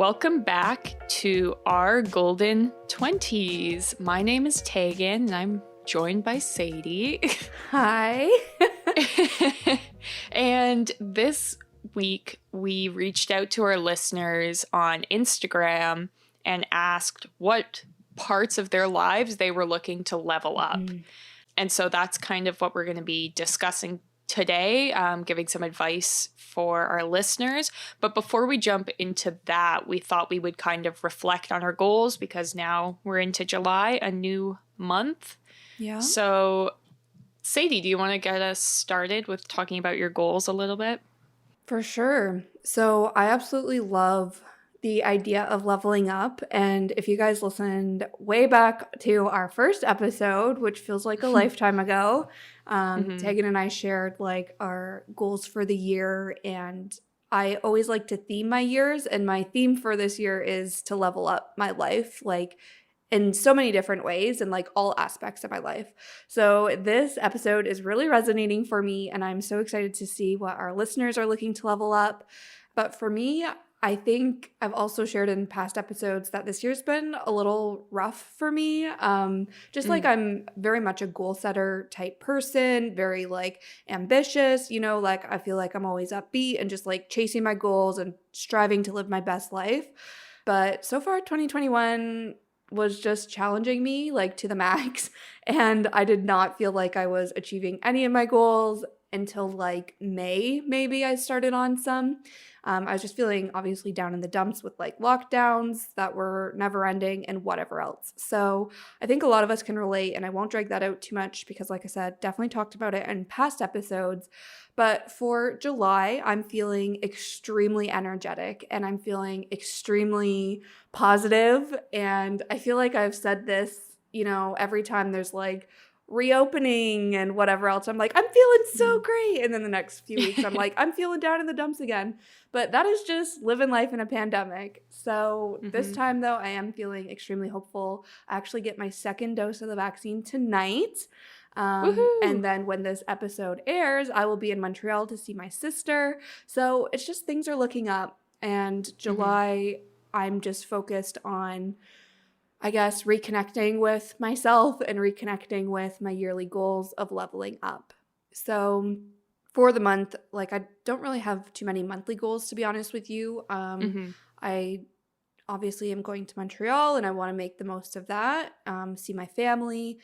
Welcome back to our Golden 20s. My name is Teagan, and I'm joined by Sadie. Hi. And this week, we reached out to our listeners on Instagram and asked what parts of their lives they were looking to level up. And so that's kind of what we're going to be discussing today, giving some advice for our listeners. But before we jump into that, we thought we would kind of reflect on our goals because now we're into July, a new month. Yeah. So, Sadie, do you want to get us started with talking about your goals a little bit? For sure. So I absolutely love the idea of leveling up. And if you guys listened way back to our first episode, which feels like a lifetime ago, Teagan and I shared like our goals for the year. And I always like to theme my years. And my theme for this year is to level up my life, like in so many different ways and like all aspects of my life. So this episode is really resonating for me, and I'm so excited to see what our listeners are looking to level up. But for me, I think I've also shared in past episodes that this year's been a little rough for me. Like I'm very much a goal setter type person, very like ambitious, like I feel like I'm always upbeat and just like chasing my goals and striving to live my best life. But so far, 2021 was just challenging me like to the max, and I did not feel like I was achieving any of my goals until like May. Maybe I started on some. I was just feeling obviously down in the dumps with like lockdowns that were never ending and whatever else. So I think a lot of us can relate, and I won't drag that out too much because like I said, definitely talked about it in past episodes. But for July, I'm feeling extremely energetic and I'm feeling extremely positive. And I feel like I've said this, every time there's like reopening and whatever else. I'm like, I'm feeling so great. And then the next few weeks, I'm like, I'm feeling down in the dumps again. But that is just living life in a pandemic. So this time, though, I am feeling extremely hopeful. I actually get my second dose of the vaccine tonight. And then when this episode airs, I will be in Montreal to see my sister. So it's just things are looking up. And July, I'm just focused on, I guess, reconnecting with myself and reconnecting with my yearly goals of leveling up. So for the month, like I don't really have too many monthly goals, to be honest with you. I obviously am going to Montreal and I want to make the most of that, see my family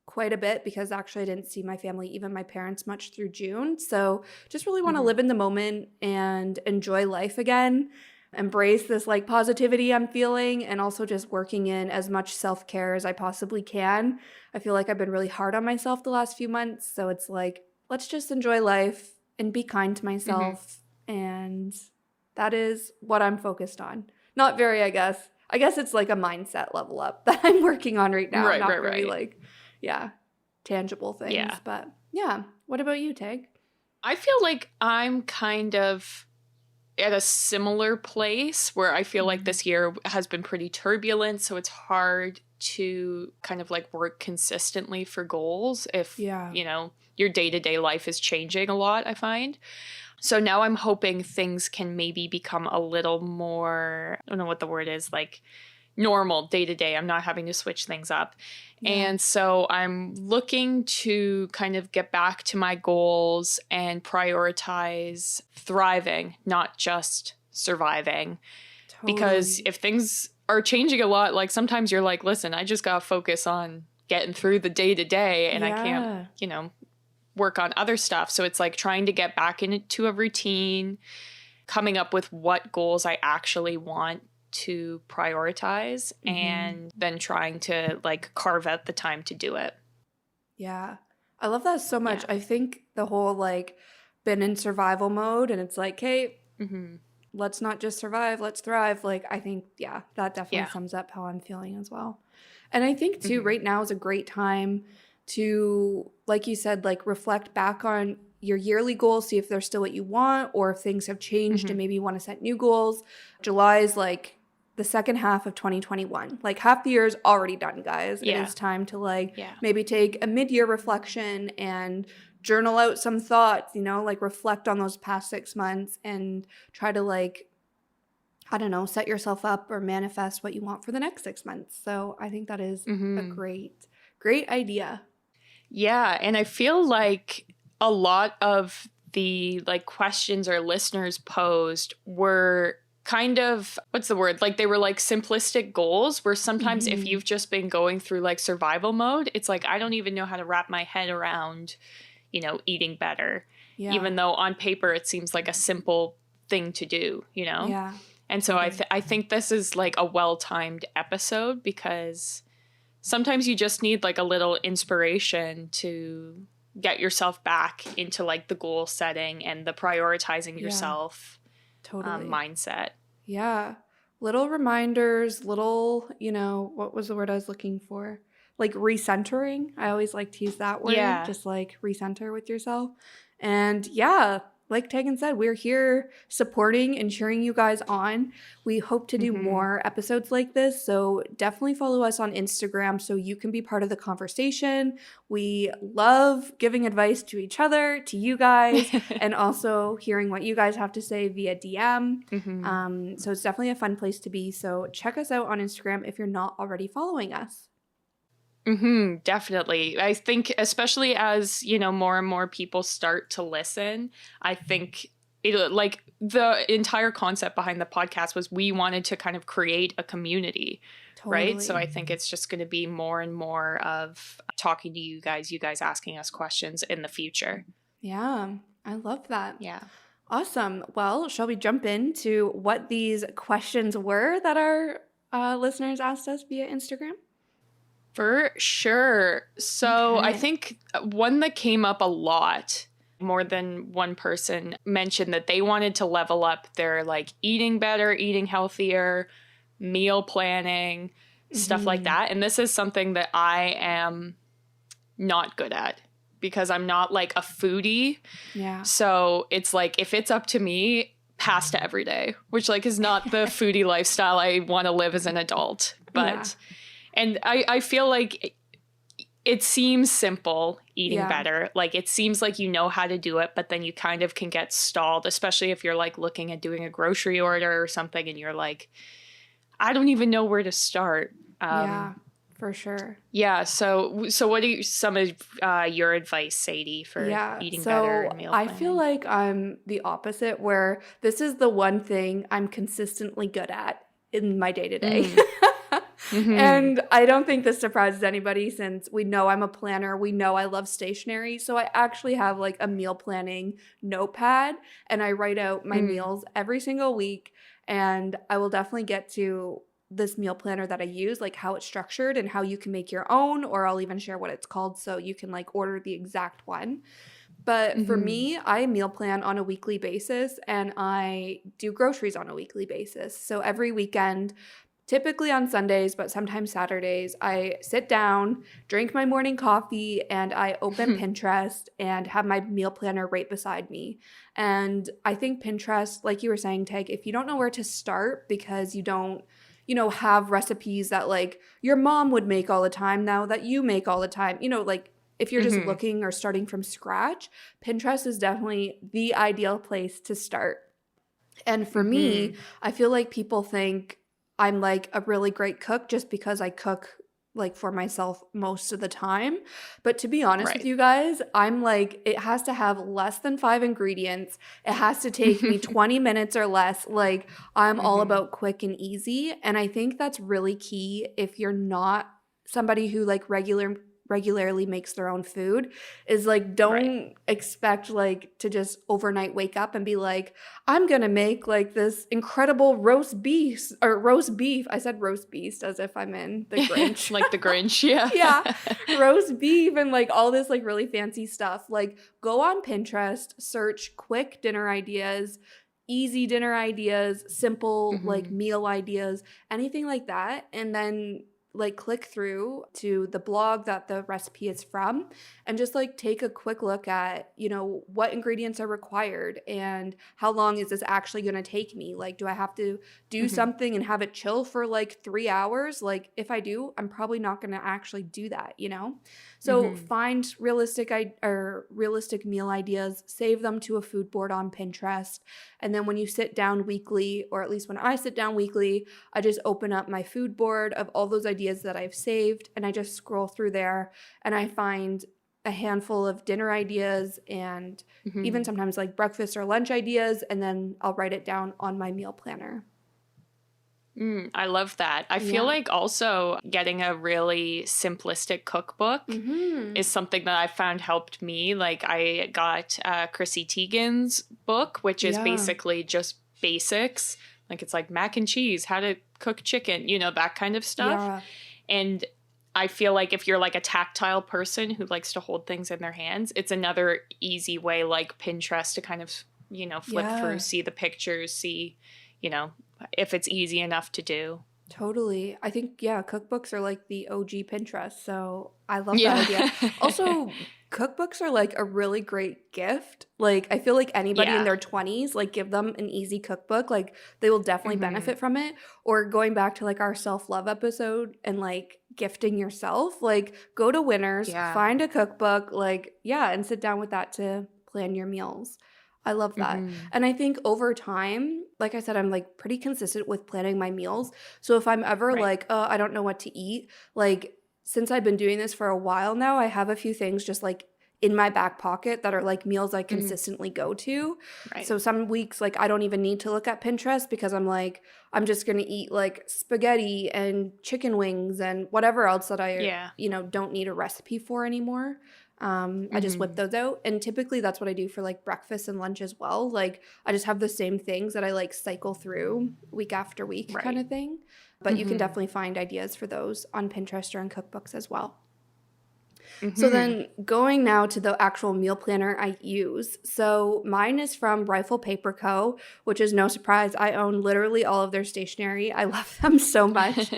quite a bit because actually I didn't see my family, even my parents, much through June. So just really want to live in the moment and enjoy life again, embrace this like positivity I'm feeling, and also just working in as much self-care as I possibly can. I feel like I've been really hard on myself the last few months. So it's like, let's just enjoy life and be kind to myself. And that is what I'm focused on. Not very, I guess it's like a mindset level up that I'm working on right now. Very like, tangible things. Yeah. But yeah. What about you, Tag? I feel like I'm kind of at a similar place where I feel like this year has been pretty turbulent. So it's hard to kind of like work consistently for goals if, your day-to-day life is changing a lot, I find. So now I'm hoping things can maybe become a little more, I don't know what the word is, like normal day to day. I'm not having to switch things up. Yeah. And so I'm looking to kind of get back to my goals and prioritize thriving, not just surviving. Totally. Because if things are changing a lot, like sometimes you're like, listen, I just got to focus on getting through the day to day and I can't, work on other stuff. So it's like trying to get back into a routine, coming up with what goals I actually want to prioritize, and then trying to like carve out the time to do it. Yeah. I love that so much. Yeah. I think the whole like been in survival mode and it's like, hey, let's not just survive, let's thrive. Like, I think, that definitely sums up how I'm feeling as well. And I think too, right now is a great time to, like you said, like reflect back on your yearly goals, see if they're still what you want or if things have changed and maybe you want to set new goals. July is like the second half of 2021. Like half the year is already done, guys. Yeah. It is time to like maybe take a mid-year reflection and journal out some thoughts, like reflect on those past 6 months and try to like I don't know, set yourself up or manifest what you want for the next 6 months. So I think that is a great idea. Yeah, and I feel like a lot of the like questions our listeners posed were kind of, what's the word? Like they were like simplistic goals where sometimes if you've just been going through like survival mode, it's like I don't even know how to wrap my head around, eating better. Yeah. Even though on paper it seems like a simple thing to do, Yeah. And so I think this is like a well-timed episode because sometimes you just need like a little inspiration to get yourself back into like the goal setting and the prioritizing yourself mindset. Yeah. Little reminders, little, what was the word I was looking for? Like recentering. I always like to use that word. Yeah. Just like recenter with yourself. And yeah, like Teagan said, we're here supporting and cheering you guys on. We hope to do more episodes like this. So definitely follow us on Instagram so you can be part of the conversation. We love giving advice to each other, to you guys, and also hearing what you guys have to say via DM. So it's definitely a fun place to be. So check us out on Instagram if you're not already following us. Definitely. I think especially as, more and more people start to listen, I think like the entire concept behind the podcast was we wanted to kind of create a community, right? So I think it's just going to be more and more of talking to you guys asking us questions in the future. Yeah, I love that. Yeah. Awesome. Well, shall we jump into what these questions were that our listeners asked us via Instagram? For sure. So I think one that came up a lot, more than one person mentioned that they wanted to level up their like eating better, eating healthier, meal planning, stuff like that. And this is something that I am not good at because I'm not like a foodie. Yeah. So it's like if it's up to me, pasta every day, which like is not the foodie lifestyle I want to live as an adult. But and I feel like it seems simple, eating better. Like it seems like you know how to do it, but then you kind of can get stalled, especially if you're like looking at doing a grocery order or something and you're like, I don't even know where to start. Yeah, for sure. Yeah. So what are some of your advice, Sadie, for eating better and meal planning? I feel like I'm the opposite, where this is the one thing I'm consistently good at in my day-to-day. And I don't think this surprises anybody since we know I'm a planner. We know I love stationery. So I actually have like a meal planning notepad and I write out my meals every single week. And I will definitely get to this meal planner that I use, like how it's structured and how you can make your own, or I'll even share what it's called so you can like order the exact one. But for me, I meal plan on a weekly basis and I do groceries on a weekly basis. So every weekend, typically on Sundays, but sometimes Saturdays, I sit down, drink my morning coffee, and I open Pinterest and have my meal planner right beside me. And I think Pinterest, like you were saying, Tag, if you don't know where to start because you don't, have recipes that like your mom would make all the time now that you make all the time, like if you're just looking or starting from scratch, Pinterest is definitely the ideal place to start. And for me, I feel like people think I'm like a really great cook just because I cook like for myself most of the time. But to be honest with you guys, I'm like, it has to have less than 5 ingredients. It has to take me 20 minutes or less. Like I'm all about quick and easy. And I think that's really key if you're not somebody who like regularly makes their own food, is like don't expect like to just overnight wake up and be like, I'm gonna make like this incredible roast beef. I said roast beef as if I'm in the Grinch. Like the Grinch, yeah. Yeah, roast beef and like all this like really fancy stuff. Like go on Pinterest, search quick dinner ideas, easy dinner ideas, simple like meal ideas, anything like that, and then like click through to the blog that the recipe is from and just like take a quick look at, what ingredients are required and how long is this actually going to take me? Like, do I have to do something and have it chill for like 3 hours? Like if I do, I'm probably not going to actually do that, So find realistic meal ideas, save them to a food board on Pinterest, And then when you sit down weekly, or at least when I sit down weekly, I just open up my food board of all those ideas that I've saved, and I just scroll through there, and I find a handful of dinner ideas and even sometimes like breakfast or lunch ideas, and then I'll write it down on my meal planner. I love that. I feel like also getting a really simplistic cookbook is something that I found helped me. Like I got Chrissy Teigen's book, which is basically just basics. Like it's like mac and cheese, how to cook chicken, you know, that kind of stuff. Yeah. And I feel like if you're like a tactile person who likes to hold things in their hands, it's another easy way, like Pinterest, to kind of, you know, flip through, see the pictures, see, you know, if it's easy enough to do. Totally. I think, cookbooks are like the OG Pinterest. So I love that idea. Also, cookbooks are like a really great gift. Like, I feel like anybody in their 20s, like, give them an easy cookbook. Like, they will definitely benefit from it. Or going back to like our self-love episode and like gifting yourself, like, go to Winners, find a cookbook, like, and sit down with that to plan your meals. I love that. And I think over time, like I said, I'm like pretty consistent with planning my meals. So if I'm ever like, oh, I don't know what to eat, like since I've been doing this for a while now, I have a few things just like in my back pocket that are like meals I consistently go to. So some weeks, like I don't even need to look at Pinterest because I'm like, I'm just going to eat like spaghetti and chicken wings and whatever else that I, you know, don't need a recipe for anymore. I just whip those out, and typically that's what I do for like breakfast and lunch as well. Like I just have the same things that I like cycle through week after week kind of thing. But you can definitely find ideas for those on Pinterest or in cookbooks as well. So then going now to the actual meal planner I use. So mine is from Rifle Paper Co., which is no surprise. I own literally all of their stationery. I love them so much.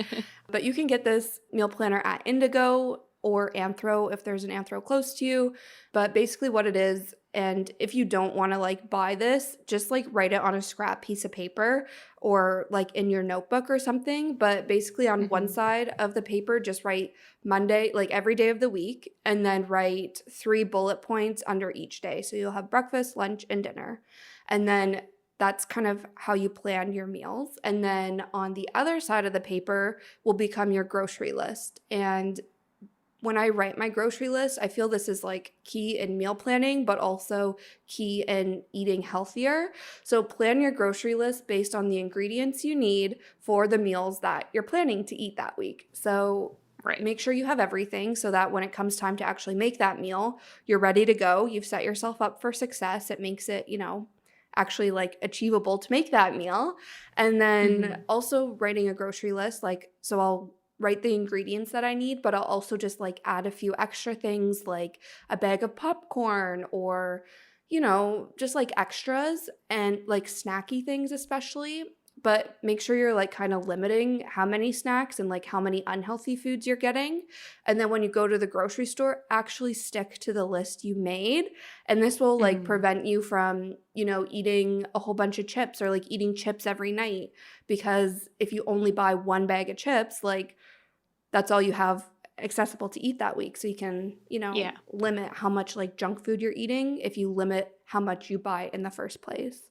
But you can get this meal planner at Indigo or Anthro if there's an Anthro close to you. But basically what it is, and if you don't want to like buy this, just like write it on a scrap piece of paper or like in your notebook or something. But basically on one side of the paper, just write Monday, like every day of the week, and then write 3 bullet points under each day. So you'll have breakfast, lunch, and dinner. And then that's kind of how you plan your meals. And then on the other side of the paper will become your grocery list. And when I write my grocery list, I feel this is like key in meal planning, but also key in eating healthier. So plan your grocery list based on the ingredients you need for the meals that you're planning to eat that week. So make sure you have everything so that when it comes time to actually make that meal, you're ready to go. You've set yourself up for success. It makes it, you know, actually like achievable to make that meal. And then also writing a grocery list, like, so I'll write the ingredients that I need, but I'll also just like add a few extra things like a bag of popcorn or, you know, just like extras and like snacky things especially. But make sure you're like kind of limiting how many snacks and like how many unhealthy foods you're getting. And then when you go to the grocery store, actually stick to the list you made. And this will like prevent you from, you know, eating a whole bunch of chips or like eating chips every night. Because if you only buy 1 bag of chips, like that's all you have accessible to eat that week. So you can, you know, limit how much like junk food you're eating if you limit how much you buy in the first place.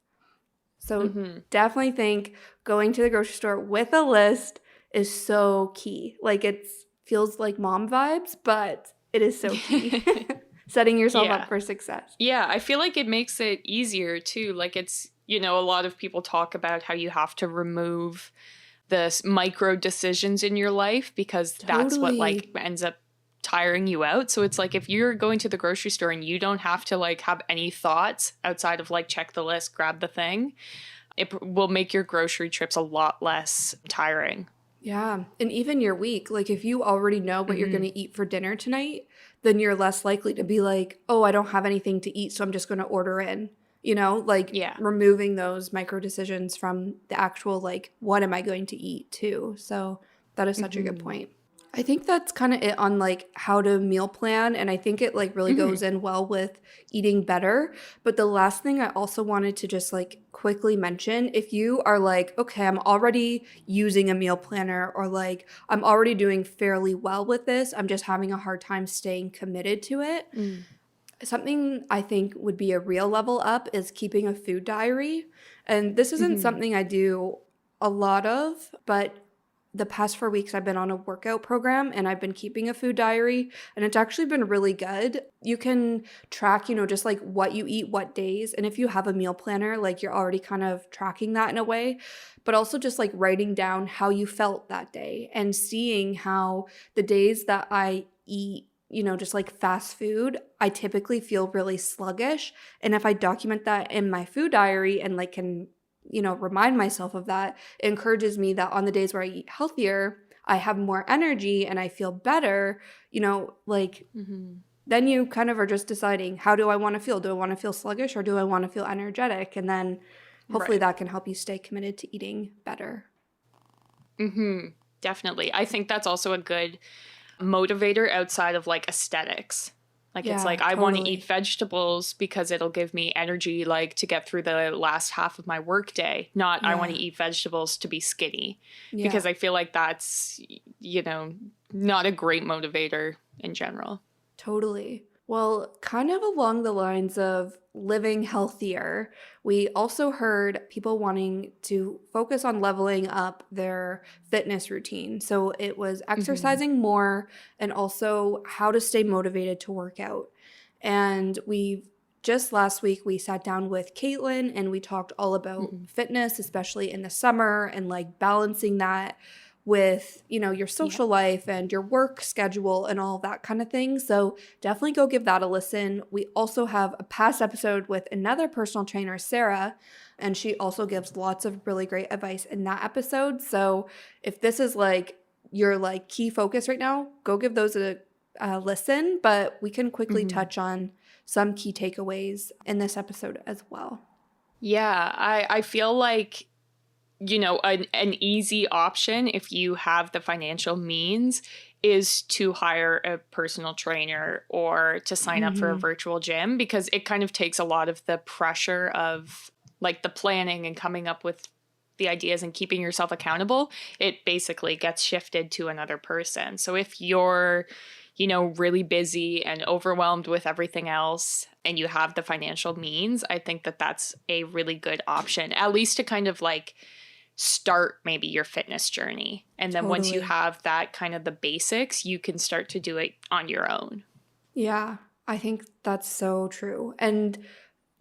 So definitely think going to the grocery store with a list is so key. Like it feels like mom vibes, but it is so key. Setting yourself up for success. Yeah, I feel like it makes it easier too. Like it's, you know, a lot of people talk about how you have to remove the micro decisions in your life because that's what like ends up tiring you out. So it's like if you're going to the grocery store and you don't have to like have any thoughts outside of like check the list, grab the thing, it will make your grocery trips a lot less tiring. Yeah. And even your week, like if you already know what you're going to eat for dinner tonight, then you're less likely to be like, oh, I don't have anything to eat, so I'm just going to order in. You know, like removing those micro decisions from the actual, like, what am I going to eat too? So that is such a good point. I think that's kind of it on like how to meal plan. And I think it like really goes in well with eating better. But the last thing I also wanted to just like quickly mention, if you are like, okay, I'm already using a meal planner or like I'm already doing fairly well with this, I'm just having a hard time staying committed to it. Something I think would be a real level up is keeping a food diary. And this isn't Mm-hmm. something I do a lot of, but the past 4 weeks I've been on a workout program and I've been keeping a food diary, and it's actually been really good. You can track, just like what you eat, what days. And if you have a meal planner, like you're already kind of tracking that in a way, but also just like writing down how you felt that day and seeing how the days that I eat, just like fast food, I typically feel really sluggish. And if I document that in my food diary and like can, remind myself of that, it encourages me that on the days where I eat healthier, I have more energy and I feel better, like Mm-hmm. then you kind of are just deciding, how do I want to feel? Do I want to feel sluggish or do I want to feel energetic? And then hopefully Right. that can help you stay committed to eating better. Mm-hmm. Definitely. I think that's also a good motivator outside of like aesthetics. Like it's Yeah, like I want to eat totally. vegetables because it'll give me energy like to get through the last half of my workday. Not I want Yeah. to eat vegetables to be skinny Yeah. because I feel like that's not a great motivator in general. Totally. Well, kind of along the lines of living healthier, we also heard people wanting to focus on leveling up their fitness routine. So it was Mhm. exercising more and also how to stay motivated to work out. And we just last week we sat down with Caitlin and we talked all about Mhm. fitness, especially in the summer, and like balancing that with, your Yeah. social life and your work schedule and all that kind of thing. So definitely go give that a listen. We also have a past episode with another personal trainer, Sarah, and she also gives lots of really great advice in that episode. So if this is like your like key focus right now, go give those a listen, but we can quickly Mhm. touch on some key takeaways in this episode as well. Yeah, I feel like an easy option if you have the financial means is to hire a personal trainer or to sign up for a Mhm. virtual gym because it kind of takes a lot of the pressure of like the planning and coming up with the ideas and keeping yourself accountable. It basically gets shifted to another person. So if you're really busy and overwhelmed with everything else and you have the financial means, I think that that's a really good option, at least to kind of like start maybe your fitness journey. And then once you Totally. have that kind of the basics, you can start to do it on your own. Yeah, I think that's so true. And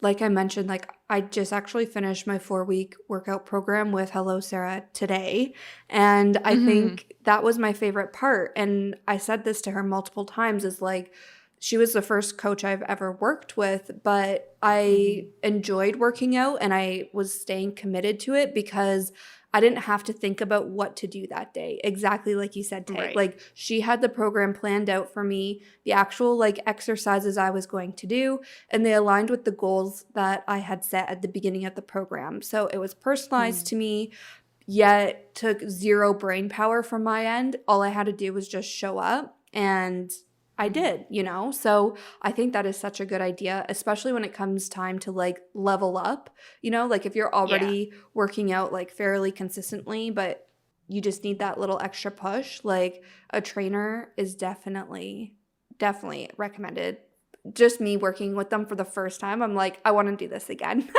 like I mentioned, like I just actually finished my 4 week workout program with Hello Sarah today. And I Hmm. think that was my favorite part. And I said this to her multiple times is like, she was the first coach I've ever worked with, but I Hmm. enjoyed working out and I was staying committed to it because I didn't have to think about what to do that day. Exactly like you said, Tag. Right. Like she had the program planned out for me, the actual like exercises I was going to do, and they aligned with the goals that I had set at the beginning of the program. So it was personalized Mm. to me, yet took zero brain power from my end. All I had to do was just show up, and I Hmm. did. So I think that is such a good idea, especially when it comes time to like level up, like if you're Yeah. already working out like fairly consistently, but you just need that little extra push, like a trainer is definitely recommended. Just me working with them for the first time, I'm like, I want to do this again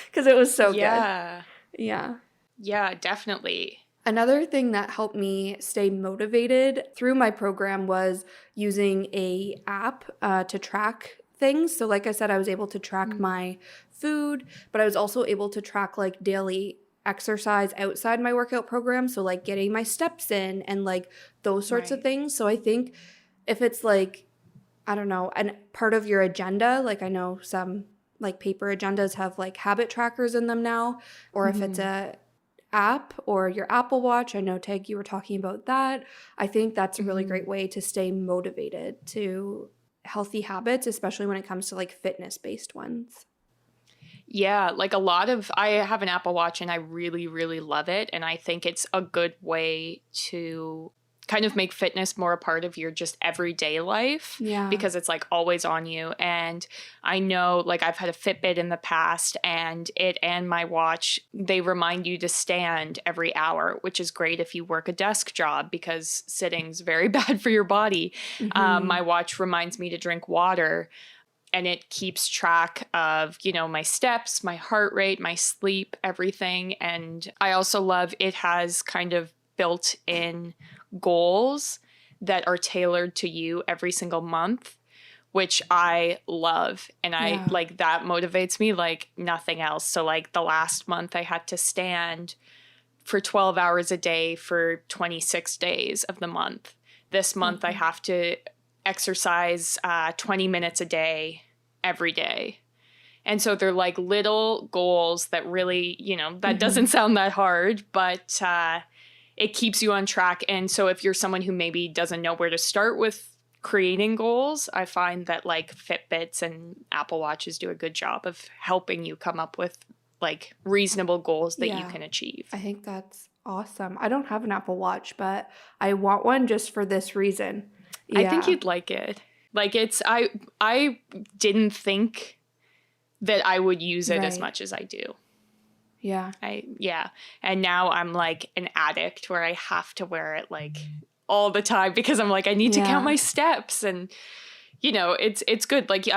because it was so good. Yeah. Yeah. Yeah, definitely. Another thing that helped me stay motivated through my program was using a app to track things. So like I said, I was able to track Mm. my food, but I was also able to track like daily exercise outside my workout program. So like getting my steps in and like those sorts of Right. things. So I think if it's like, I don't know, and part of your agenda, like I know some like paper agendas have like habit trackers in them now, or if it's Hmm. a app or your Apple Watch, I know Teg, you were talking about that. I think that's a really Hmm. great way to stay motivated to healthy habits, especially when it comes to like fitness based ones. Yeah, like a lot of I have an Apple Watch and I really, really love it. And I think it's a good way to kind of make fitness more a part of your just everyday life Yeah. because it's like always on you. And I know like I've had a Fitbit in the past and it and my watch, they remind you to stand every hour, which is great if you work a desk job because sitting's very bad for your body. Hmm. My watch reminds me to drink water. and it keeps track of, you know, my steps, my heart rate, my sleep, everything. And I also love it has kind of built in goals that are tailored to you every single month, which I love. And I like that motivates me like nothing else. So like the last month I had to stand for 12 hours a day for 26 days of the month. This month I have to exercise 20 minutes a day every day. And so they're like little goals that really, you know, that doesn't sound that hard, but it keeps you on track. And so if you're someone who maybe doesn't know where to start with creating goals, I find that like Fitbits and Apple Watches do a good job of helping you come up with like reasonable goals that you can achieve. I think that's awesome. I don't have an Apple Watch, but I want one just for this reason. I think you'd like it. Like it's I didn't think that I would use it as much as I do. Yeah. And now I'm like an addict where I have to wear it like all the time because I'm like I need to count my steps, and you know, it's good. Like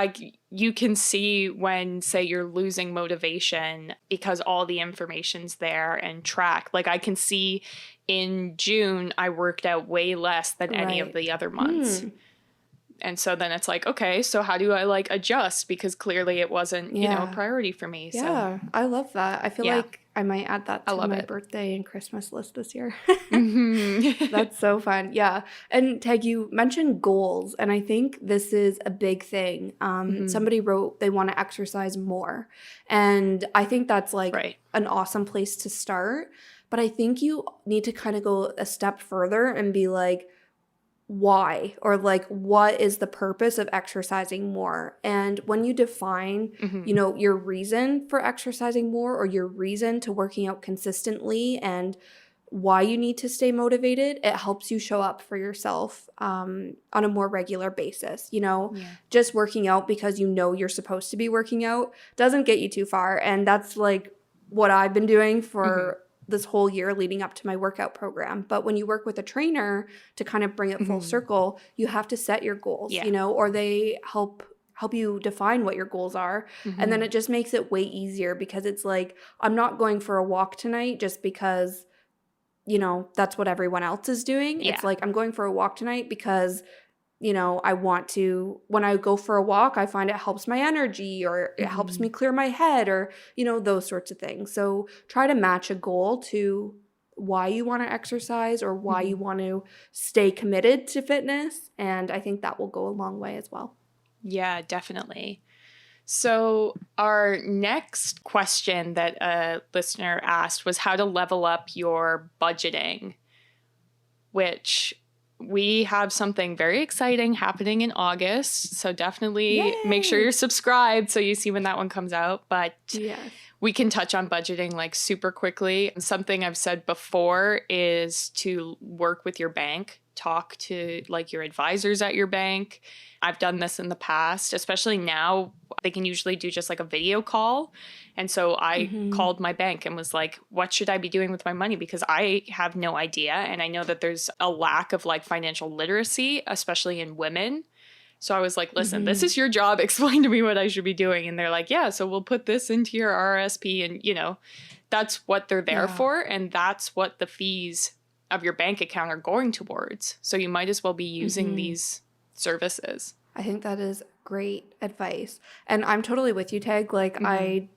you can see when, say, you're losing motivation because all the information's there and track. Like I can see in June I worked out way less than any of the other months. And so then it's like, okay, so how do I like adjust? Because clearly it wasn't, you know, a priority for me. Yeah, so. I love that. I feel like I might add that to my birthday and Christmas list this year. That's so fun. Yeah. And Tag, you mentioned goals, and I think this is a big thing. Somebody wrote they want to exercise more. And I think that's like an awesome place to start. But I think you need to kind of go a step further and be like, why, or like what is the purpose of exercising more? And when you define you know, your reason for exercising more, or your reason to working out consistently, and why you need to stay motivated, it helps you show up for yourself on a more regular basis. You know, just working out because you know you're supposed to be working out doesn't get you too far. And that's like what I've been doing for this whole year leading up to my workout program. But when you work with a trainer to kind of bring it full circle, you have to set your goals, you know, or they help you define what your goals are. And then it just makes it way easier, because it's like, I'm not going for a walk tonight just because, you know, that's what everyone else is doing. It's like, I'm going for a walk tonight because, you know, I want to, when I go for a walk, I find it helps my energy, or it helps me clear my head, or, you know, those sorts of things. So try to match a goal to why you want to exercise, or why you want to stay committed to fitness. And I think that will go a long way as well. Yeah, definitely. So our next question that a listener asked was how to level up your budgeting, which we have something very exciting happening in August. So definitely make sure you're subscribed so you see when that one comes out. But we can touch on budgeting like super quickly. Something I've said before is to work with your bank. Talk to like your advisors at your bank. I've done this in the past, especially now. They can usually do just like a video call. And so I called my bank and was like, what should I be doing with my money? Because I have no idea. And I know that there's a lack of like financial literacy, especially in women. So I was like, listen, this is your job. Explain to me what I should be doing. And they're like, yeah, so we'll put this into your RRSP. And, you know, that's what they're there for. And that's what the fees of your bank account are going towards. So you might as well be using these services. I think that is great advice. And I'm totally with you, Tag. Like, I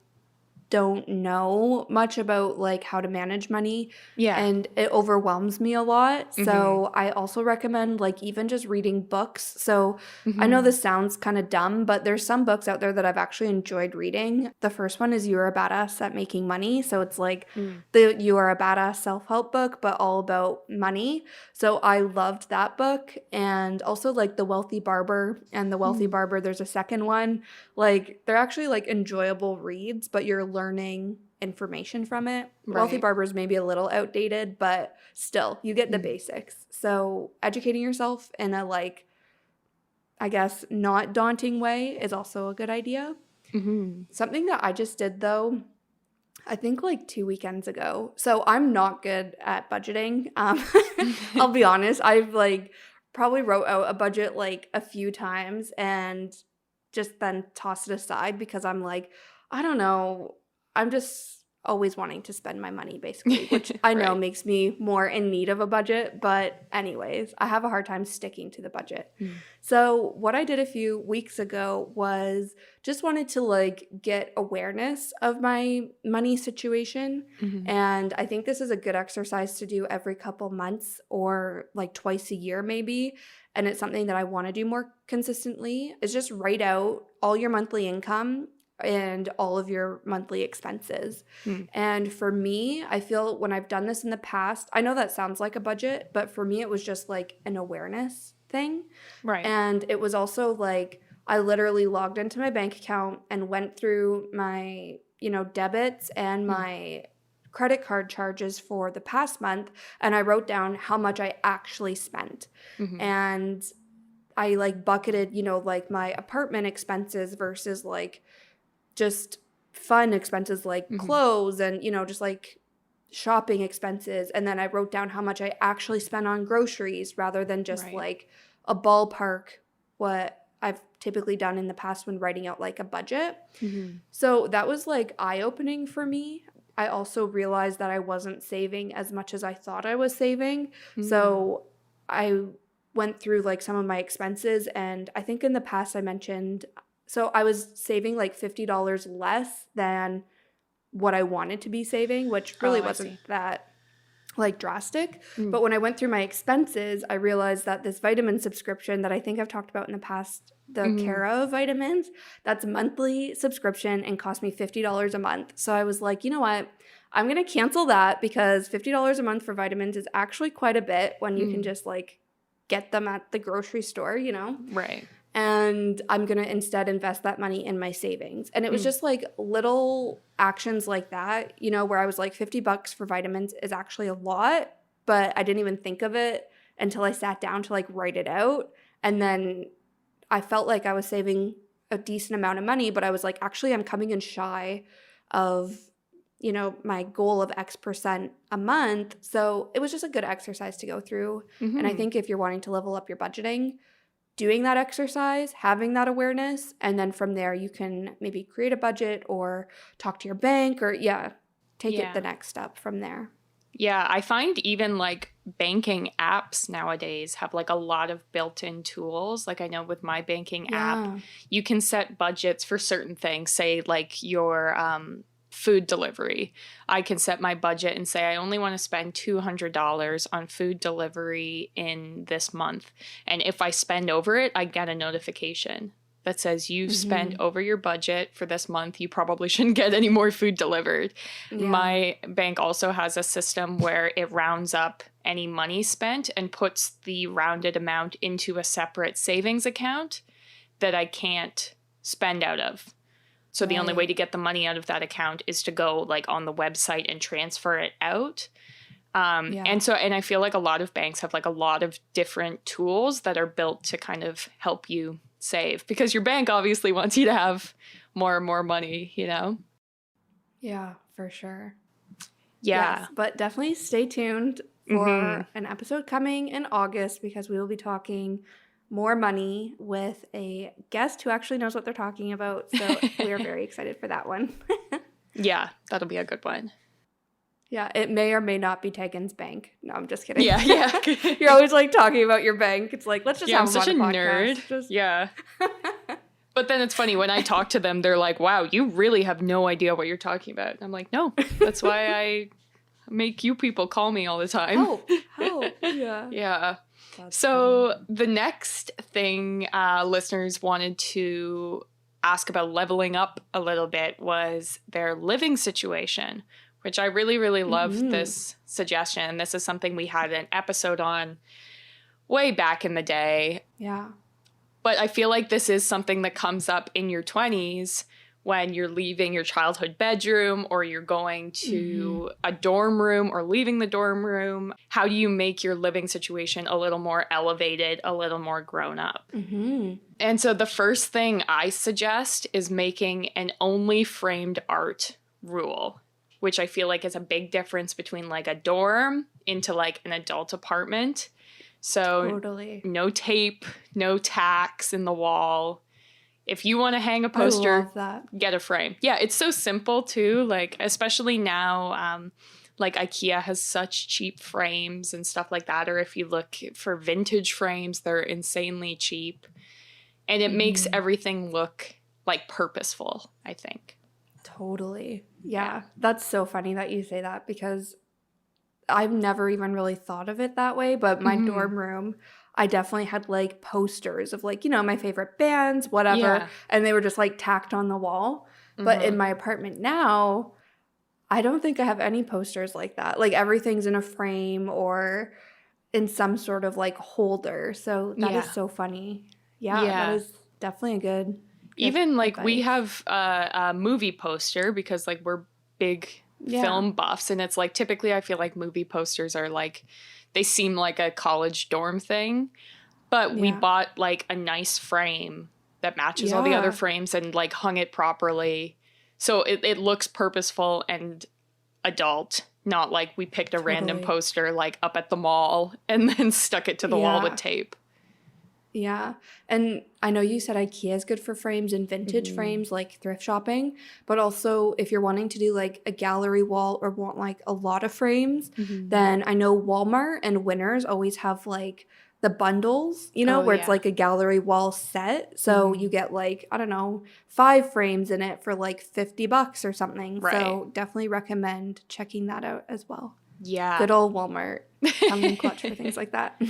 don't know much about like how to manage money. And it overwhelms me a lot. So I also recommend like even just reading books. So I know this sounds kind of dumb, but there's some books out there that I've actually enjoyed reading. The first one is You're a Badass at Making Money. So it's like the You Are a Badass self-help book, but all about money. So I loved that book. And also like The Wealthy Barber and The Wealthy Barber, there's a second one. Like they're actually like enjoyable reads, but you're learning information from it. Wealthy Barber is maybe a little outdated, but still you get the basics. So educating yourself in a like, I guess, not daunting way is also a good idea. Something that I just did though, I think like 2 weekends ago. So I'm not good at budgeting. I'll be honest. I've like probably wrote out a budget like a few times, and just then toss it aside because I'm like, I don't know, I'm just always wanting to spend my money basically, which I know Right. makes me more in need of a budget. But anyways, I have a hard time sticking to the budget. So what I did a few weeks ago was just wanted to like get awareness of my money situation. Mhm. And I think this is a good exercise to do every couple months or like twice a year maybe. And it's something that I want to do more consistently, is just write out all your monthly income and all of your monthly expenses. Mm. And for me, I feel when I've done this in the past, I know that sounds like a budget, but for me, it was just like an awareness thing. Right. And it was also like I literally logged into my bank account and went through my, debits and my credit card charges for the past month. And I wrote down how much I actually spent. Mhm. And I like bucketed, like my apartment expenses versus like just fun expenses like clothes and, just like shopping expenses. And then I wrote down how much I actually spent on groceries rather than just Right. like a ballpark, what I've typically done in the past when writing out like a budget. Mhm. So that was like eye-opening for me. I also realized that I wasn't saving as much as I thought I was saving. So I went through like some of my expenses, and I think in the past I mentioned, so I was saving like $50 less than what I wanted to be saving, which really I wasn't see. that like drastic. But when I went through my expenses, I realized that this vitamin subscription that I think I've talked about in the past, the Cara vitamins, that's a monthly subscription and cost me $50 a month. So I was like, you know what? I'm going to cancel that because $50 a month for vitamins is actually quite a bit when you can just like get them at the grocery store, Right. And I'm going to instead invest that money in my savings. And it was just like little actions like that, where I was like $50 for vitamins is actually a lot, but I didn't even think of it until I sat down to like write it out. And then I felt like I was saving a decent amount of money, but I was like, actually, I'm coming in shy of, my goal of X percent a month. So it was just a good exercise to go through. And I think if you're wanting to level up your budgeting, doing that exercise, having that awareness, and then from there you can maybe create a budget or talk to your bank or take it the next step from there. Yeah, I find even like banking apps nowadays have like a lot of built-in tools. Like I know with my banking app, you can set budgets for certain things, say like your food delivery. I can set my budget and say I only want to spend $200 on food delivery in this month. And if I spend over it, I get a notification that says you've spent over your budget for this month. You probably shouldn't get any more food delivered. Yeah. My bank also has a system where it rounds up any money spent and puts the rounded amount into a separate savings account that I can't spend out of. So the only way to get the money out of that account is to go like on the website and transfer it out. And I feel like a lot of banks have like a lot of different tools that are built to kind of help you save, because your bank obviously wants you to have more and more money, Yeah, for sure. Yeah. Yes, but definitely stay tuned for an episode coming in August, because we will be talking more money with a guest who actually knows what they're talking about. So we are very excited for that one. Yeah, that'll be a good one. Yeah, it may or may not be Teagan's bank. No, I'm just kidding. Yeah. You're always like talking about your bank. It's like, let's just have I'm such him a on a podcast. nerd. Yeah. But then it's funny when I talk to them, they're like, wow, you really have no idea what you're talking about. I'm like, no, that's why I make you people call me all the time. Help. Yeah. Yeah. That's so funny. The next thing listeners wanted to ask about leveling up a little bit was their living situation, which I really, really loved this suggestion. This is something we had an episode on way back in the day. Yeah. But I feel like this is something that comes up in your 20s when you're leaving your childhood bedroom or you're going to a dorm room or leaving the dorm room. How do you make your living situation a little more elevated, a little more grown up? And so the first thing I suggest is making an only framed art rule, which I feel like is a big difference between like a dorm into like an adult apartment. So Totally. No tape, no tacks in the wall. If you want to hang a I poster, love that. get a frame. Yeah, it's so simple too. Like, especially now, like IKEA has such cheap frames and stuff like that. Or if you look for vintage frames, they're insanely cheap. And it makes Mhm. everything look like purposeful, I think. Totally. Yeah. Yeah. That's so funny that you say that because I've never even really thought of it that way, but my Mhm. dorm room, I definitely had like posters of like, my favorite bands, whatever, Yeah. and they were just like tacked on the wall. But in Mhm. my apartment now, I don't think I have any posters like that. Like everything's in a frame or in some sort of like holder. So that is Yeah. so funny. Yeah, that Yeah. is definitely a good Even like we advice. have a movie poster because like we're big Yeah. film buffs, and it's like typically I feel like movie posters are like they seem like a college dorm thing, but we Yeah. bought like a nice frame that matches all the other Yeah. frames and like hung it properly. So it looks purposeful and adult, not like we picked a random Totally. poster like up at the mall and then stuck it to the wall with Yeah. tape. Yeah. And I know you said IKEA is good for frames and vintage Hmm. frames, like thrift shopping, but also if you're wanting to do like a gallery wall or want like a lot of frames, Hmm. then I know Walmart and Winners always have like the bundles, Oh where it's yeah. like a gallery wall set. So you Hmm. get like, I don't know, 5 frames in it for like $50 or something. Right. So definitely recommend checking that out as well. Yeah. Good old Walmart comes in clutch for things like that.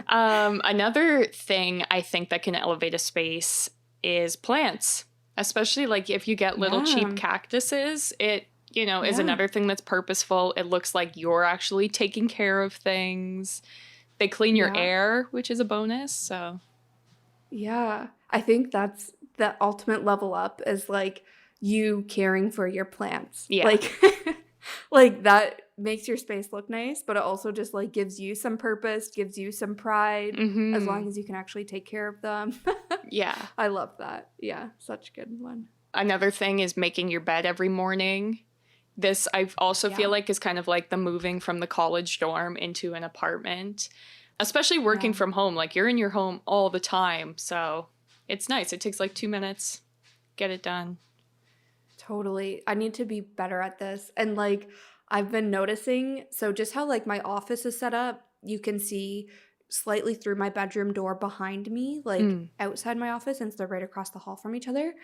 Another thing I think that can elevate a space is plants, especially like if you get little cheap Yeah. cactuses. It, is Yeah. another thing that's purposeful. It looks like you're actually taking care of things. They clean your Yeah. air, which is a bonus. So, Yeah. I think that's the ultimate level up is like you caring for your plants. yeah. Like like that makes your space look nice, but it also just like gives you some purpose, gives you some pride as Hmm. long as you can actually take care of them. Yeah. I love that. Yeah, such a good one. Another thing is making your bed every morning. This I also feel Yeah. like is kind of like the moving from the college dorm into an apartment, especially working Yeah. from home. Like you're in your home all the time. So it's nice. It takes like 2 minutes, get it done. Totally. I need to be better at this. And like I've been noticing, so just how like my office is set up, you can see slightly through my bedroom door behind me, like Mm. outside my office, since they're right across the hall from each other.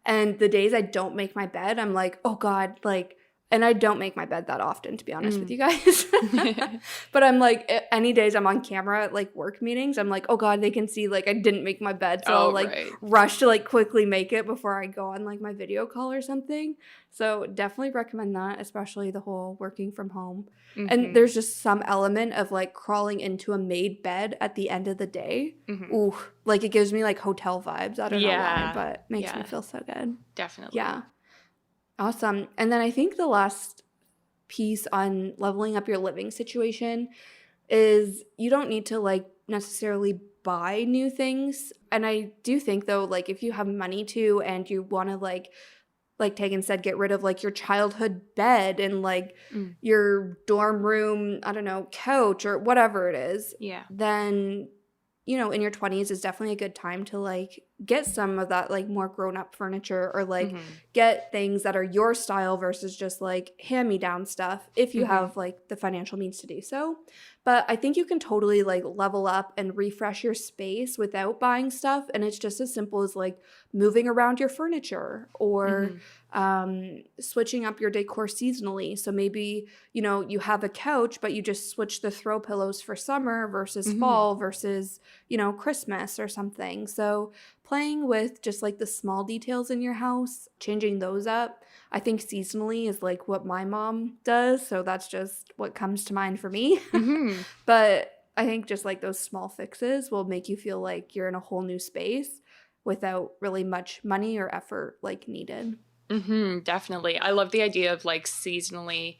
And the days I don't make my bed, I'm like, oh God, like, and I don't make my bed that often, to be honest with Mm. you guys. But I'm like, any days I'm on camera at like work meetings, I'm like, oh God, they can see like I didn't make my bed. So I'll Oh, like right. rush to like quickly make it before I go on like my video call or something. So definitely recommend that, especially the whole working from home. And Hmm. there's just some element of like crawling into a made bed at the end of the day. Hmm. Ooh, like it gives me like hotel vibes. I don't know why, Yeah. but makes me Yeah, feel so good. definitely. Yeah. Awesome. And then I think the last piece on leveling up your living situation is you don't need to like necessarily buy new things. And I do think though, like if you have money to and you want to like Tegan said, get rid of like your childhood bed and like Mm. your dorm room, I don't know, couch or whatever it is, Yeah. then in your 20s is definitely a good time to like get some of that like more grown up furniture or like Hmm. get things that are your style versus just like hand me down stuff if you Hmm. have like the financial means to do so. But I think you can totally like level up and refresh your space without buying stuff. And it's just as simple as like moving around your furniture or Hmm. switching up your decor seasonally. So maybe you have a couch, but you just switch the throw pillows for summer versus Hmm. fall versus, Christmas or something. So playing with just like the small details in your house, changing those up, I think seasonally is like what my mom does. So that's just what comes to mind for me. Hmm. But I think just like those small fixes will make you feel like you're in a whole new space without really much money or effort like needed. Hmm. Definitely. I love the idea of like seasonally,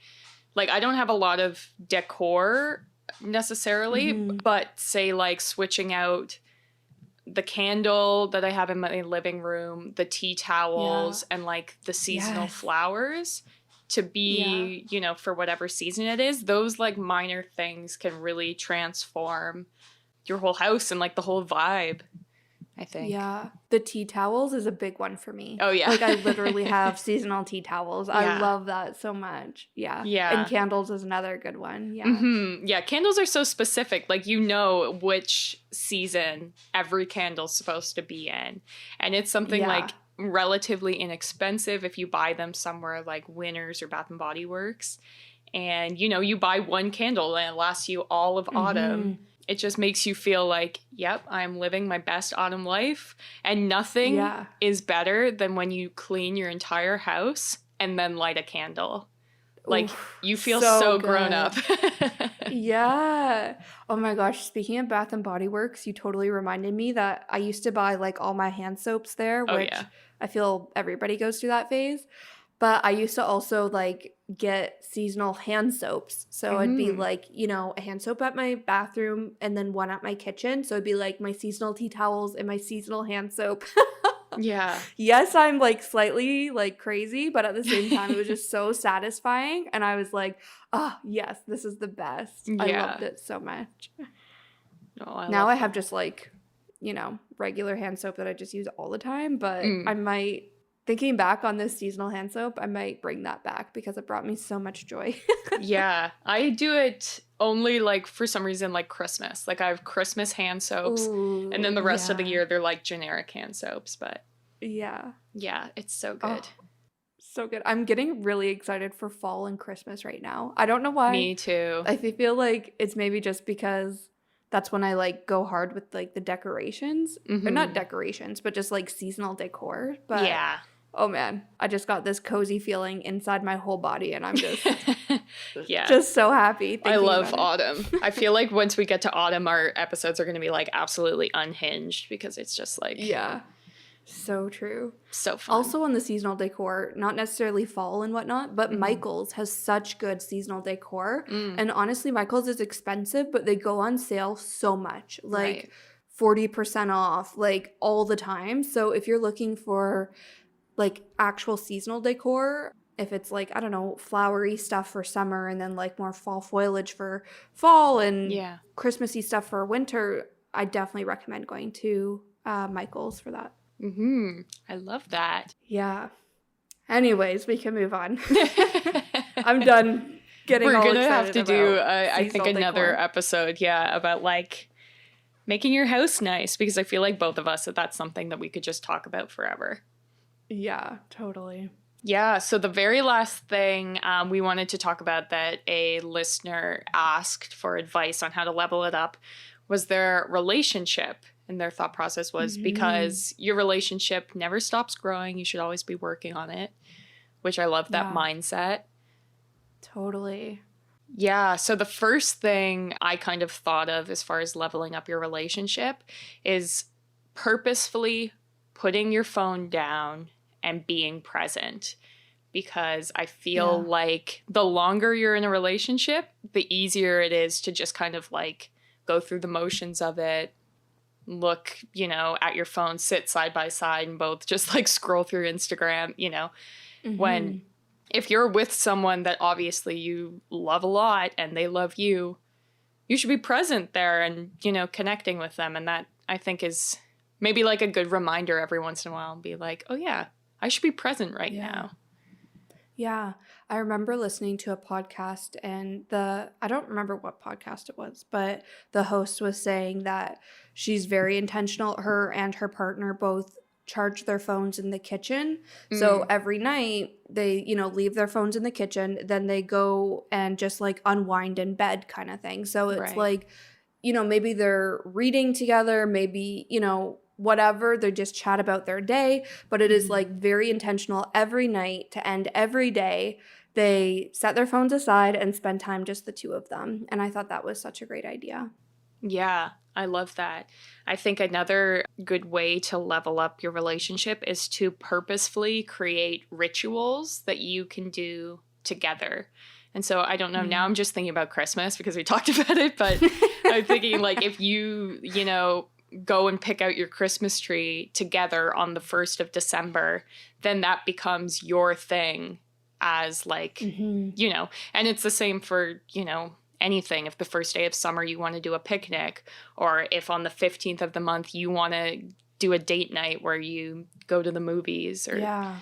like I don't have a lot of decor necessarily, Mm-hmm. but say like switching out the candle that I have in my living room, the tea Yeah. towels, and like the seasonal Yes. flowers to Yeah. be, for whatever season it is. Those like minor things can really transform your whole house and like the whole vibe. I think. Yeah. The tea towels is a big one for me. Oh, yeah. Like, I literally have seasonal tea towels. I Yeah. love that so much. Yeah. Yeah. And candles is another good one. Yeah. Mm-hmm. Yeah, candles are so specific. Like, you know which season every candle's supposed to be in. And it's something Yeah. like relatively inexpensive if you buy them somewhere like Winners or Bath and Body Works. And, you know, you buy one candle and it lasts you all of autumn. It just makes you feel like, yep, I'm living my best autumn life. And nothing is better than when you clean your entire house and then light a candle. Like, Oof, you feel so grown good. up. Yeah. Oh my gosh. Speaking of Bath and Body Works, you totally reminded me that I used to buy like all my hand soaps there, Oh, which yeah. I feel everybody goes through that phase. But I used to also like get seasonal hand soaps. So it'd be like, you know, a hand soap at my bathroom and then one at my kitchen. So it'd be like my seasonal tea towels and my seasonal hand soap. Yeah. Yes, I'm like slightly like crazy, but at the same time, it was just so satisfying. And I was like, oh, yes, this is the best. I Yeah. loved it so much. Oh, Now I have just like, you know, regular hand soap that I just use all the time. But I might, thinking back on this seasonal hand soap, I might bring that back because it brought me so much joy. Yeah. I do it only like for some reason like Christmas. Like I have Christmas hand soaps. Ooh, And then the rest of the year they're like generic hand soaps. But yeah, it's so good. Oh, so good. I'm getting really excited for fall and Christmas right now. I don't know why. Me too. I feel like it's maybe just because that's when I like go hard with like the decorations. Or not decorations, but just like seasonal decor. But yeah. Oh man, I just got this cozy feeling inside my whole body and I'm just Yeah. just so happy. I love autumn. I feel like once we get to autumn, our episodes are going to be like absolutely unhinged because it's just like Yeah. So true. So fun. Also on the seasonal decor, not necessarily fall and whatnot, but Michael's has such good seasonal decor. And honestly, Michael's is expensive, but they go on sale so much. Like 40% off, like all the time. So if you're looking for like actual seasonal decor, if it's like, I don't know, flowery stuff for summer and then like more fall foliage for fall and Christmassy stuff for winter, I definitely recommend going to Michael's for that. I love that. Yeah. Anyways, we can move on. I'm done getting all excited. We're going to have to do, I think, another decor. episode, about like making your house nice because I feel like both of us, that's something that we could just talk about forever. Yeah, totally. Yeah, so the very last thing we wanted to talk about that a listener asked for advice on how to level it up was their relationship. And their thought process was because your relationship never stops growing, you should always be working on it, which I love that mindset. Totally. Yeah, so the first thing I kind of thought of as far as leveling up your relationship is purposefully putting your phone down and being present. Because I feel like the longer you're in a relationship, the easier it is to just kind of like go through the motions of it, look, at your phone, sit side by side and both just like scroll through Instagram, when if you're with someone that obviously you love a lot and they love you, you should be present there and, connecting with them. And that I think is maybe like a good reminder every once in a while and be like, oh yeah, I should be present right now. Yeah, I remember listening to a podcast and I don't remember what podcast it was, but the host was saying that she's very intentional. Her and her partner both charge their phones in the kitchen. So every night they, leave their phones in the kitchen, then they go and just like unwind in bed kind of thing. So it's like, maybe they're reading together, maybe, whatever, they just chat about their day, but it is like very intentional every night to end every day. They set their phones aside and spend time just the two of them. And I thought that was such a great idea. Yeah, I love that. I think another good way to level up your relationship is to purposefully create rituals that you can do together. And so I don't know, now I'm just thinking about Christmas because we talked about it, but I'm thinking like if you, go and pick out your Christmas tree together on the 1st of December, then that becomes your thing as like, and it's the same for, anything. If the first day of summer you want to do a picnic, or if on the 15th of the month you want to do a date night where you go to the movies or, Yeah.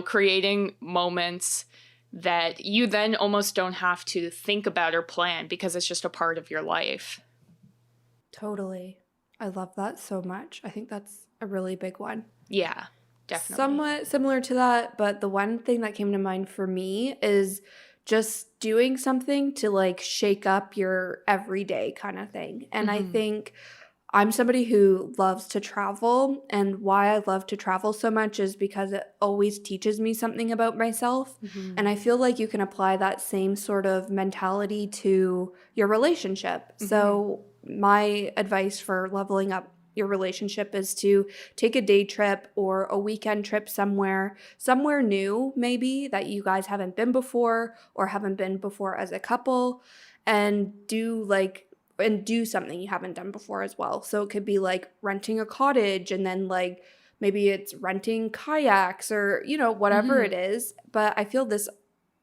Creating moments that you then almost don't have to think about or plan because it's just a part of your life. Totally. I love that so much. I think that's a really big one. Yeah, definitely. Somewhat similar to that, but the one thing that came to mind for me is just doing something to like shake up your everyday kind of thing. And I think I'm somebody who loves to travel, and why I love to travel so much is because it always teaches me something about myself. And I feel like you can apply that same sort of mentality to your relationship. So my advice for leveling up your relationship is to take a day trip or a weekend trip somewhere new, maybe that you guys haven't been before or haven't been before as a couple, and do something you haven't done before as well. So it could be like renting a cottage, and then like maybe it's renting kayaks or, whatever it is. But I feel this,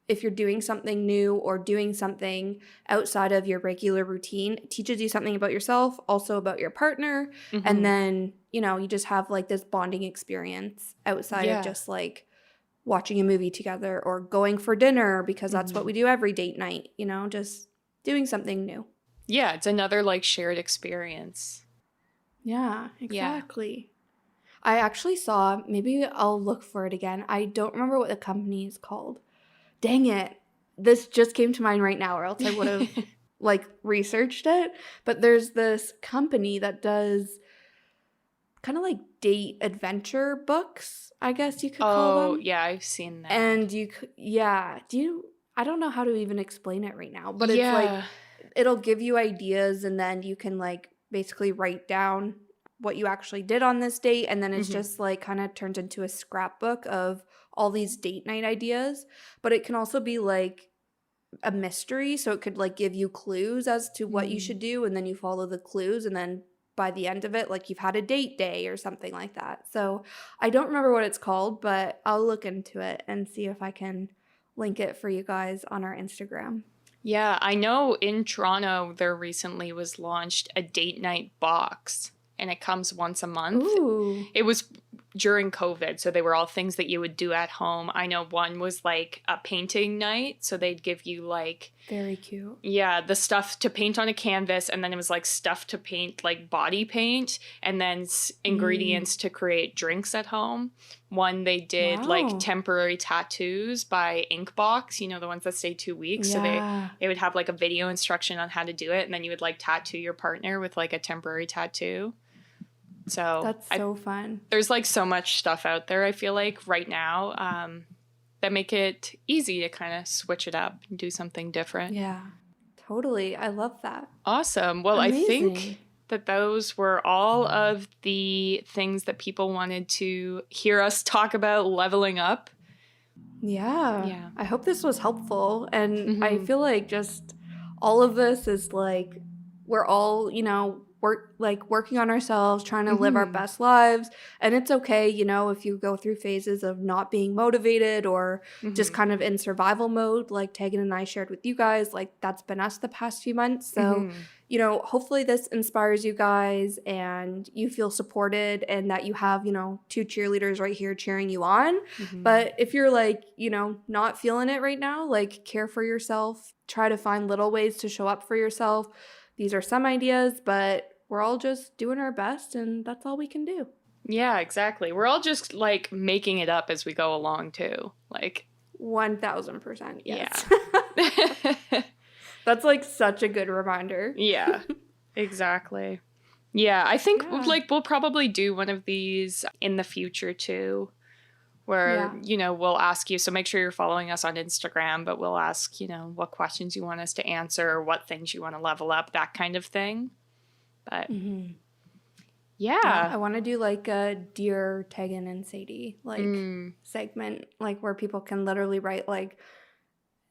if you're doing something new or doing something outside of your regular routine, it teaches you something about yourself, also about your partner. And then, you just have like this bonding experience outside of just like watching a movie together or going for dinner, because that's what we do every date night, just doing something new. Yeah, it's another like shared experience. Yeah, exactly. I actually saw, maybe I'll look for it again. I don't remember what the company is called. Dang it. This just came to mind right now, or else I would have like researched it. But there's this company that does kind of like date adventure books, I guess you could call them. Oh, yeah, I've seen that. And I don't know how to even explain it right now, but it's like, it'll give you ideas, and then you can like basically write down what you actually did on this date, and then it's just like kind of turns into a scrapbook of all these date night ideas. But it can also be like a mystery, so it could like give you clues as to what you should do, and then you follow the clues, and then by the end of it, like, you've had a date day or something like that. So I don't remember what it's called, but I'll look into it and see if I can link it for you guys on our Instagram. Yeah, I know in Toronto there recently was launched a date night box, and it comes once a month. Ooh. It was during COVID, so they were all things that you would do at home. I know one was like a painting night, so they'd give you like... Very cute. Yeah, the stuff to paint on a canvas, and then it was like stuff to paint, like body paint, and then ingredients to create drinks at home. One, they did like temporary tattoos by Inkbox, the ones that stay 2 weeks. Yeah. So they would have like a video instruction on how to do it, and then you would like tattoo your partner with like a temporary tattoo. So that's so fun. There's like so much stuff out there, I feel like, right now, that make it easy to kind of switch it up and do something different. Yeah, totally. I love that. Awesome. Well, Amazing. I think that those were all of the things that people wanted to hear us talk about leveling up. Yeah. I hope this was helpful. And I feel like just all of this is like, we're all, working on ourselves, trying to live our best lives. And it's okay, if you go through phases of not being motivated or just kind of in survival mode, like Teagan and I shared with you guys, like that's been us the past few months. So, hopefully this inspires you guys and you feel supported, and that you have, two cheerleaders right here cheering you on. But if you're like, not feeling it right now, like, care for yourself, try to find little ways to show up for yourself. These are some ideas, but we're all just doing our best, and that's all we can do. Yeah, exactly. We're all just like making it up as we go along too. Like 1000%. Yes. Yeah. That's like such a good reminder. Yeah, exactly. Yeah, I think like we'll probably do one of these in the future too, where, we'll ask you. So make sure you're following us on Instagram, but we'll ask, what questions you want us to answer, what things you want to level up, that kind of thing. But yeah, I want to do like a Dear Teagan and Sadie segment, like where people can literally write like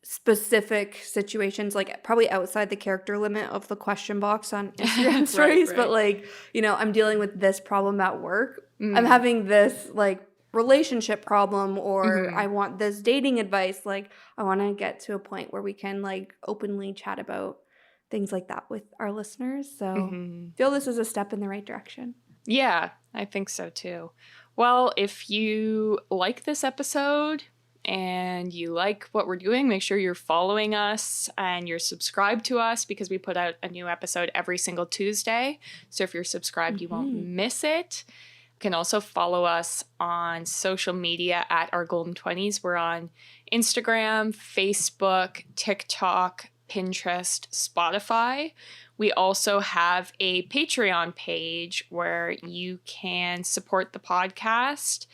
specific situations, like probably outside the character limit of the question box on Instagram stories, right. But like, I'm dealing with this problem at work. I'm having this like relationship problem, or I want this dating advice. Like, I want to get to a point where we can like openly chat about things like that with our listeners. So feel this is a step in the right direction. Yeah, I think so too. Well, if you like this episode and you like what we're doing, make sure you're following us and you're subscribed to us because we put out a new episode every single Tuesday. So if you're subscribed, you won't miss it. You can also follow us on social media at Our Golden 20s. We're on Instagram, Facebook, TikTok, Pinterest, Spotify. We also have a Patreon page where you can support the podcast,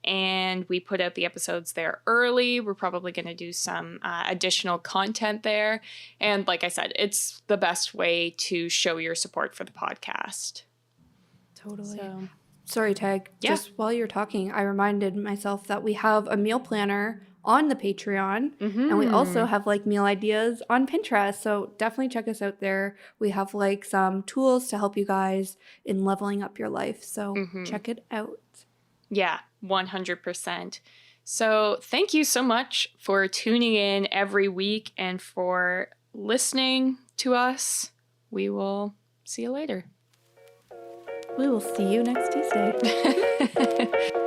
and we put out the episodes there early. We're probably going to do some additional content there. And like I said, it's the best way to show your support for the podcast. Totally. So, sorry, Tag. Yeah. Just while you're talking, I reminded myself that we have a meal planner on the Patreon, and we also have like meal ideas on Pinterest. So definitely check us out there. We have like some tools to help you guys in leveling up your life. So check it out. Yeah, 100%. So thank you so much for tuning in every week and for listening to us. We will see you later. We will see you next Tuesday.